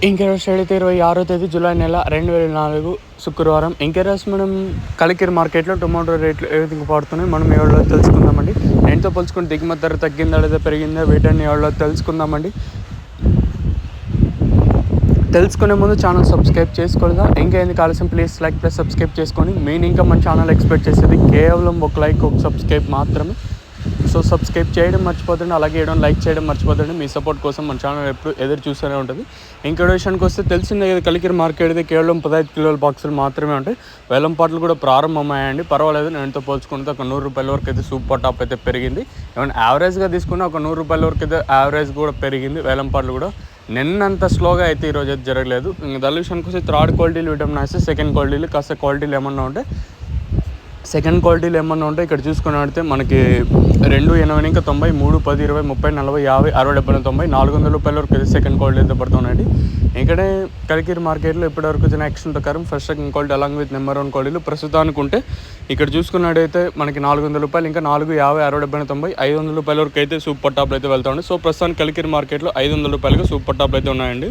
ఇంకా రోజు అయితే 26వ తేదీ జూలై నెల 2004 శుక్రవారం. ఇంకా రోజు మనం కలికిరి మార్కెట్లో టొమాటో రేట్లు ఏ విధంగా పడుతున్నాయి మనం ఎవరిలో తెలుసుకుందామండి. నేనుతో పోల్చుకుంటే దిగుమతి ధర తగ్గిందా లేదా పెరిగిందా వీటన్ని ఎవరిలో తెలుసుకుందామండి. తెలుసుకునే ముందు ఛానల్ సబ్స్క్రైబ్ చేసుకోలేదా? ఇంకా ఎందుకు ఆలస్యం, ప్లీజ్ లైక్ ప్లస్ సబ్స్క్రైబ్ చేసుకొని. నేను ఇంకా మన ఛానల్ ఎక్స్పెక్ట్ చేసేది కేవలం ఒక లైక్ ఒక సబ్స్క్రైబ్ మాత్రమే. సో సబ్స్క్రైబ్ చేయడం మర్చిపోతుంది, అలాగే లైక్ చేయడం మర్చిపోతుంది. మీ సపోర్ట్ కోసం మన ఛానల్ ఎప్పుడు ఎదురు చూస్తూనే ఉంటుంది. ఇంకా విషయానికి వస్తే తెలిసిందే కదా, కలికిరి మార్కెట్ అయితే కేవలం 15 కిలోల బాక్సులు మాత్రమే ఉంటాయి. వేలం పాటలు కూడా ప్రారంభమయ్యాయండి. పర్వాలేదు, నేనుతో పోల్చుకుంటే ఒక 100 రూపాయల వరకు అయితే సూపర్ టాప్ అయితే పెరిగింది. ఏమైనా యావరేజ్గా తీసుకున్న ఒక 100 రూపాయల వరకు అయితే యావరేజ్ కూడా పెరిగింది. వేలం పాటలు కూడా నిన్నంత స్లోగా అయితే ఈరోజు అయితే జరగలేదు. ఇంకా దాని విషయానికి వస్తే థర్డ్ క్వాలిటీలు విటమిన్ వస్తే సెకండ్ క్వాలిటీలు కాస్త క్వాలిటీలు ఏమన్నా ఉంటే సెకండ్ క్వాలిటీలు ఏమన్నా ఉంటే ఇక్కడ చూసుకుని ఆడితే మనకి 280 ఇంకా 90 3 10 20 30 40 50 60 70 90 400 రూపాయల వరకు అయితే సెకండ్ క్వాలిటీ అయితే పడుతున్నాయండి. ఇక్కడే కలికిరి మార్కెట్లో ఇప్పటివరకు వచ్చిన యాక్షన్ ప్రకారం first second quality along with number 1 క్వాలిటీలు ప్రస్తుతానికి ఉంటే ఇక్కడ చూసుకున్నట్టయితే మనకి 400 రూపాయలు ఇంకా 4 50 60 70 90 500 రూపాయల వరకు అయితే సూపర్ టాప్లు అయితే వెళ్తా ఉండే. సో ప్రస్తుతానికి కలికిరి మార్కెట్లో 500 రూపాయలుగా సూపర్ టాప్లు అయితే ఉన్నాయండి.